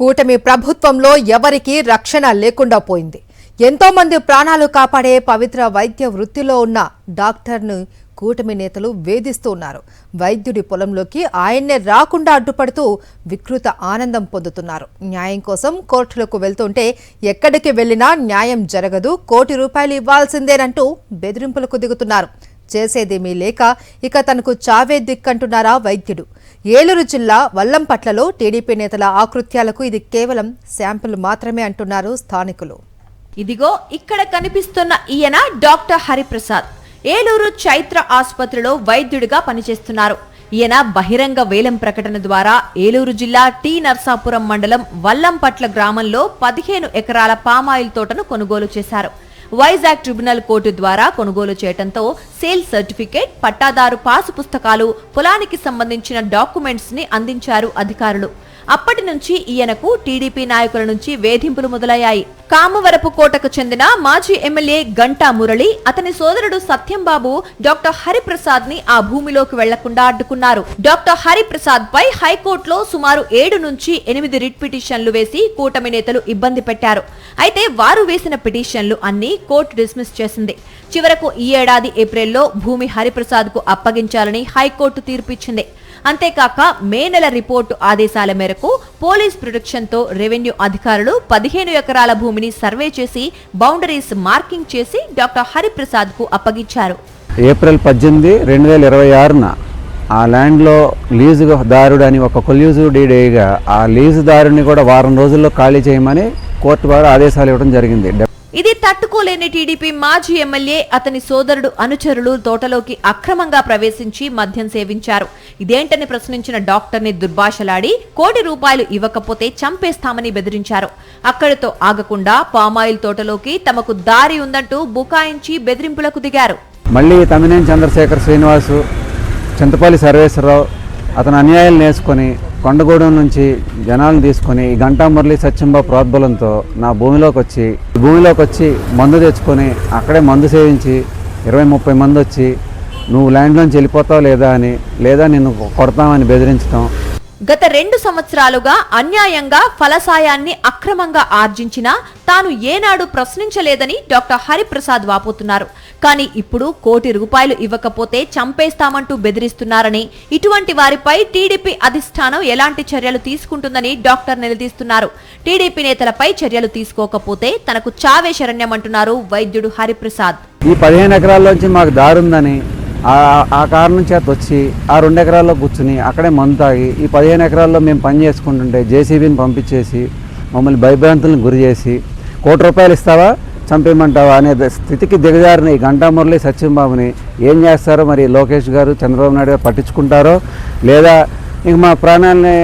కూటమి ప్రభుత్వంలో ఎవరికీ రక్షణ లేకుండా పోయింది. ఎంతో మంది ప్రాణాలు కాపాడే పవిత్ర వైద్య వృత్తిలో ఉన్న డాక్టర్ను కూటమి నేతలు వేధిస్తున్నారు. వైద్యుడి పొలంలోకి ఆయన్నే రాకుండా అడ్డుపడుతూ వికృత ఆనందం పొందుతున్నారు. న్యాయం కోసం కోర్టులకు వెళ్తుంటే ఎక్కడికి వెళ్లినా న్యాయం జరగదు, ₹1 కోటి ఇవ్వాల్సిందేనంటూ బెదిరింపులకు దిగుతున్నారు. చేసేదేమీ లేక ఇక తనకు చావే దిక్కంటున్నారా వైద్యుడు. ఏలూరు జిల్లా వల్లంపట్లలో టీడీపీ నేతల ఆకృత్యాలకు ఇది కేవలం శాంపిల్ మాత్రమే అంటున్నారు స్థానికులు. ఇదిగో ఇక్కడ కనిపిస్తున్న ఈయన డాక్టర్ హరిప్రసాద్. ఏలూరు చైత్ర ఆసుపత్రిలో వైద్యుడిగా పనిచేస్తున్నారు. ఈయన బహిరంగ వేలం ప్రకటన ద్వారా ఏలూరు జిల్లా టి నర్సాపురం మండలం వల్లంపట్ల గ్రామంలో 15 ఎకరాల పామాయిల్ తోటను కొనుగోలు చేశారు. వైజాగ్ ట్రిబ్యునల్ కోర్టు ద్వారా కొనుగోలు చేయడంతో సేల్ సర్టిఫికేట్, పట్టాదారు పాసు పుస్తకాలు, పొలానికి సంబంధించిన డాక్యుమెంట్స్ ని అందించారు అధికారులు. అప్పటి నుంచి ఈయనకు టీడీపీ నాయకుల నుంచి వేధింపులు మొదలయ్యాయి. కామవరపు కోటకు చెందిన మాజీ ఎమ్మెల్యే గంటా మురళి, అతని సోదరుడు సత్యంబాబు డాక్టర్ హరిప్రసాద్ ని ఆ భూమిలోకి వెళ్లకుండా అడ్డుకున్నారు. డాక్టర్ హరిప్రసాద్ పై హైకోర్టులో సుమారు 7 నుంచి 8 రిట్ పిటిషన్లు వేసి కూటమి నేతలు ఇబ్బంది పెట్టారు. అయితే వారు వేసిన పిటిషన్లు అన్ని కోర్టు డిస్మిస్ చేసింది. చివరకు ఈ ఏడాది ఏప్రిల్లో భూమి హరిప్రసాద్ కు అప్పగించాలని హైకోర్టు తీర్పిచ్చింది. అంతేకాక మే నెల రిపోర్టు ఆదేశాల మేరకు పోలీస్ ప్రొటెక్షన్ తో రెవెన్యూ అధికారులు 15 ఎకరాల భూమిని సర్వే చేసి బౌండరీస్ మార్కింగ్ చేసి డాక్టర్ హరిప్రసాద్ కు అప్పగించారు. ఏప్రిల్ 18, 2026న ఆ ల్యాండ్లో లీజుదారుడు అని ఒక కొల్యూజివ్ డీడ్ వేయగా ఆ లీజుదారుని కూడా వారం రోజుల్లో ఖాళీ చేయమని కోర్టు వారు ఆదేశాలు ఇవ్వడం జరిగింది. ఇది తట్టుకోలేని టీడీపీ మాజీ ఎమ్మెల్యే, అతని సోదరుడు, అనుచరులు తోటలోకి అక్రమంగా ప్రవేశించి మద్యం సేవించారు. ఇదేంటని ప్రశ్నించిన డాక్టర్ ని దుర్భాషలాడి ₹1 కోటి ఇవ్వకపోతే చంపేస్తామని బెదిరించారు. అక్కడితో ఆగకుండా పామాయిల్ తోటలోకి తమకు దారి ఉందంటూ బుకాయించి బెదిరింపులకు దిగారు. మళ్ళీ తమ్మినేని చంద్రశేఖర్, శ్రీనివాసు, చింతపల్లి సర్వేశ్వరరావు అతను అన్యాయాలు నేర్చుకొని కొండగూడెం నుంచి జనాలను తీసుకొని ఈ గంటా మురళి, సత్యంబాబు ప్రోద్బలంతో నా భూమిలోకి వచ్చి మందు తెచ్చుకొని అక్కడే మందు సేవించి 20-30 మంది వచ్చి నువ్వు ల్యాండ్లోంచి వెళ్ళిపోతావు లేదా నిన్ను కొడతామని బెదిరించడం. గత 2 సంవత్సరాలుగా అన్యాయంగా ఫలసాయాన్ని అక్రమంగా ఆర్జించినా తాను ఏనాడు ప్రశ్నించలేదని డాక్టర్ హరిప్రసాద్ వాపోతున్నారు. కానీ ఇప్పుడు ₹1 కోటి ఇవ్వకపోతే చంపేస్తామంటూ బెదిరిస్తున్నారని, ఇటువంటి వారిపై టీడీపీ అధిష్టానం ఎలాంటి చర్యలు తీసుకుంటుందని డాక్టర్ నిలదీస్తున్నారు. టీడీపీ నేతలపై చర్యలు తీసుకోకపోతే తనకు చావే శరణ్యమంటున్నారు వైద్యుడు హరిప్రసాద్. ఈ 15 ఎకరాల్లోంచి మాకు దారుందని ఆ కారణం చేత వచ్చి ఆ 2 ఎకరాల్లో కూర్చుని అక్కడే మందు తాగి ఈ 15 ఎకరాల్లో మేము పని చేసుకుంటుంటే జేసీబీని పంపించేసి మమ్మల్ని భయభ్రాంతులను గురి చేసి ₹1 కోటి ఇస్తావా, చంపేయమంటావా అనే స్థితికి దిగజారిన ఈ గంటా మురళి, సత్యంబాబుని ఏం చేస్తారో మరి లోకేష్ గారు, చంద్రబాబు నాయుడు గారు పట్టించుకుంటారో లేదా ఇక మా ప్రాణాలని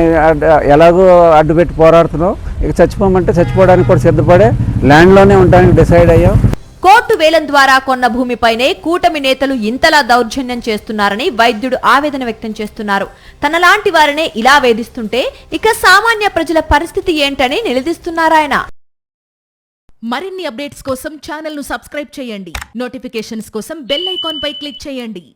ఎలాగో అడ్డుపెట్టి పోరాడుతున్నాం, ఇక చచ్చిపోమంటే చచ్చిపోవడానికి కూడా సిద్ధపడే ల్యాండ్లోనే ఉండడానికి డిసైడ్ అయ్యాం. కోర్టు వేలం ద్వారా కొన్న భూమిపైనే కూటమి నేతలు ఇంతలా దౌర్జన్యం చేస్తున్నారని వైద్యుడు ఆవేదన వ్యక్తం చేస్తున్నారు. తనలాంటి వారినే ఇలా వేధిస్తుంటే ఇక సామాన్య ప్రజల పరిస్థితి ఏంటని నిలదీస్తున్నారాయన. మరిన్ని అప్డేట్స్ కోసం ఛానల్ ను సబ్స్క్రైబ్ చేయండి. నోటిఫికేషన్స్ కోసం బెల్ ఐకాన్ పై క్లిక్ చేయండి.